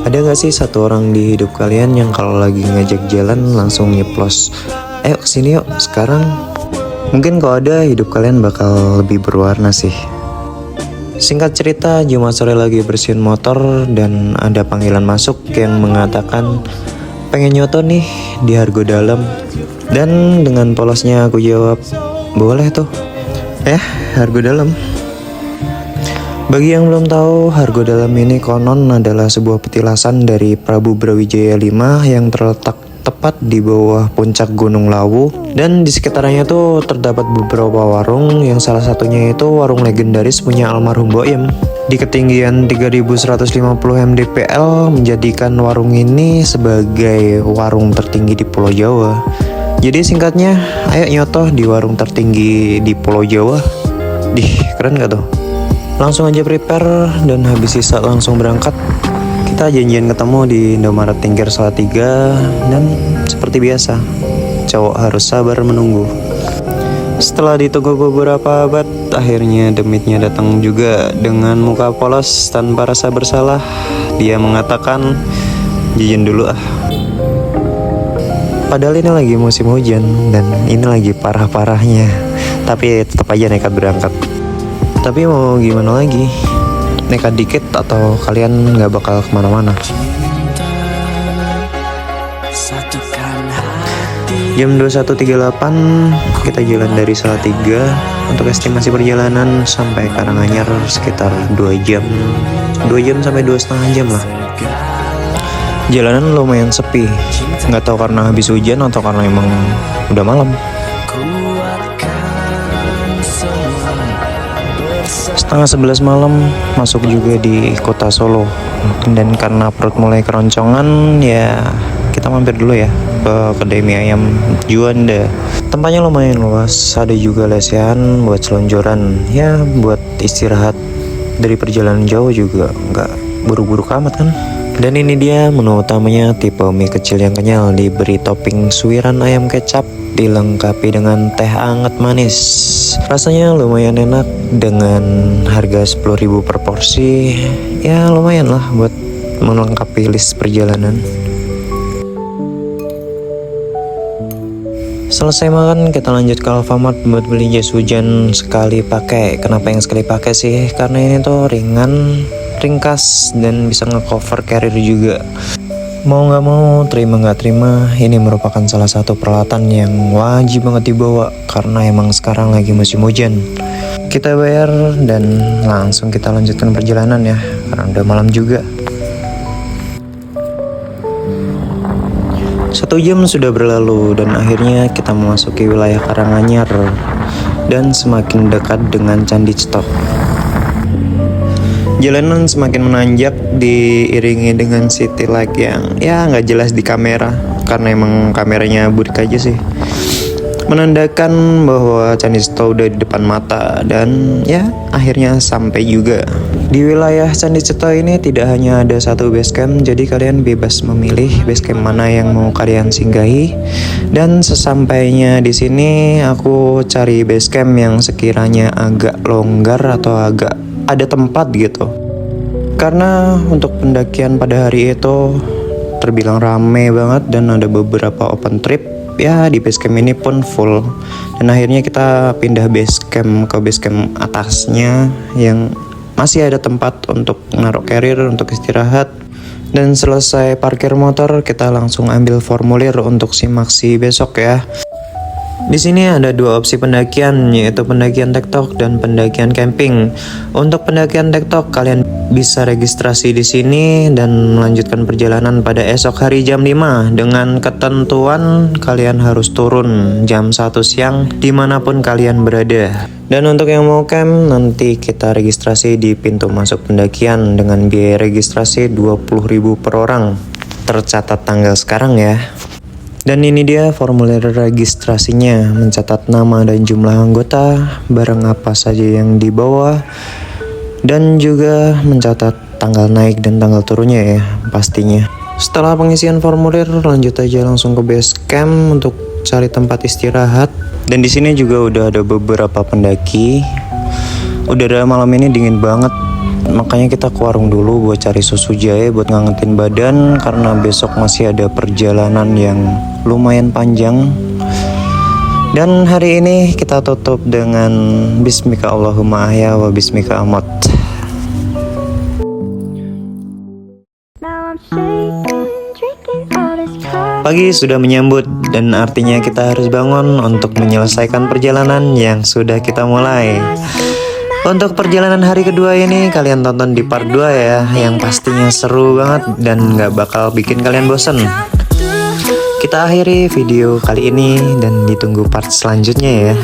Ada gak sih satu orang di hidup kalian yang kalau lagi ngajak jalan langsung nyeplos, ayo kesini yuk sekarang? Mungkin kalau ada, hidup kalian bakal lebih berwarna sih. Singkat cerita, Jumat sore lagi bersihin motor dan ada panggilan masuk yang mengatakan pengen nyoto nih di Hargo Dalam. Dan dengan polosnya aku jawab, boleh tuh. Hargo Dalam. Bagi yang belum tahu, Hargo Dalam ini konon adalah sebuah petilasan dari Prabu Brawijaya V yang terletak tepat di bawah puncak Gunung Lawu, dan di sekitarnya tuh terdapat beberapa warung yang salah satunya itu warung legendaris punya almarhum Boim. Di ketinggian 3150 mdpl menjadikan warung ini sebagai warung tertinggi di Pulau Jawa. Jadi singkatnya, ayo nyoto di warung tertinggi di Pulau Jawa. Keren gak tuh? Langsung aja prepare dan habis sisa langsung berangkat. Kita janjian ketemu di Indomaret Tingkir Salatiga dan seperti biasa, cowok harus sabar menunggu. Setelah ditunggu beberapa abad, akhirnya demitnya datang juga dengan muka polos tanpa rasa bersalah. Dia mengatakan, jajan dulu ah. Padahal ini lagi musim hujan dan ini lagi parah-parahnya, tapi tetap aja nekat berangkat. Tapi mau gimana lagi, nekat dikit atau kalian gak bakal kemana-mana. Jam 21.38 kita jalan dari Salatiga. Untuk estimasi perjalanan sampai Karanganyar sekitar 2 jam sampai 2,5 jam lah. Jalanan lumayan sepi, gak tahu karena habis hujan atau karena emang udah malam. Setengah 11 malam masuk juga di kota Solo, dan karena perut mulai keroncongan ya kita mampir dulu ya ke kedai mie ayam Juanda. Tempatnya lumayan luas, ada juga lesehan buat selonjoran, ya buat istirahat dari perjalanan jauh juga nggak buru-buru amat kan. Dan ini dia menu utamanya, tipe mie kecil yang kenyal, diberi topping suiran ayam kecap, dilengkapi dengan teh anget manis. Rasanya lumayan enak dengan harga 10.000 per porsi. Ya lumayan lah buat melengkapi list perjalanan. Selesai makan, kita lanjut ke Alfamart buat beli jas hujan sekali pakai. Kenapa yang sekali pakai sih? Karena ini tuh ringan, ringkas, dan bisa nge-cover carrier juga. Mau gak mau, terima gak terima, ini merupakan salah satu peralatan yang wajib banget dibawa karena emang sekarang lagi musim hujan. Kita bayar dan langsung kita lanjutkan perjalanan ya, karena udah malam juga. 1 jam sudah berlalu dan akhirnya kita memasuki wilayah Karanganyar dan semakin dekat dengan Candi Cetok. Jalanan semakin menanjak diiringi dengan city light yang ya nggak jelas di kamera karena emang kameranya burik aja sih. Menandakan bahwa Candi Cetok udah di depan mata dan ya akhirnya sampai juga. Di wilayah Candi Cetok ini tidak hanya ada satu base camp, jadi kalian bebas memilih base camp mana yang mau kalian singgahi. Dan sesampainya di sini aku cari base camp yang sekiranya agak longgar atau agak ada tempat gitu. Karena untuk pendakian pada hari itu terbilang rame banget dan ada beberapa open trip. Ya di base camp ini pun full. Dan akhirnya kita pindah base camp ke base camp atasnya yang masih ada tempat untuk naruh carrier untuk istirahat. Dan selesai parkir motor, kita langsung ambil formulir untuk simaksi besok ya. Di sini ada 2 opsi pendakian, yaitu pendakian tektok dan pendakian camping. Untuk pendakian tektok, kalian bisa registrasi di sini dan melanjutkan perjalanan pada esok hari jam 5 dengan ketentuan kalian harus turun jam 1 siang dimanapun kalian berada. Dan untuk yang mau camp, nanti kita registrasi di pintu masuk pendakian dengan biaya registrasi 20.000 per orang. Tercatat tanggal sekarang ya. Dan ini dia formulir registrasinya, mencatat nama dan jumlah anggota, barang apa saja yang dibawa, dan juga mencatat tanggal naik dan tanggal turunnya ya pastinya. Setelah pengisian formulir, lanjut aja langsung ke base camp untuk cari tempat istirahat. Dan di sini juga udah ada beberapa pendaki. Udara malam ini dingin banget Makanya kita ke warung dulu buat cari susu jahe buat ngangetin badan, karena besok masih ada perjalanan yang lumayan panjang. Dan hari ini kita tutup dengan Bismika Allahumma ahya wa bismika amot. Pagi sudah menyambut dan artinya kita harus bangun untuk menyelesaikan perjalanan yang sudah kita mulai. Untuk perjalanan hari kedua ini kalian tonton di part 2 ya, yang pastinya seru banget dan gak bakal bikin kalian bosen. Kita akhiri video kali ini dan ditunggu part selanjutnya ya.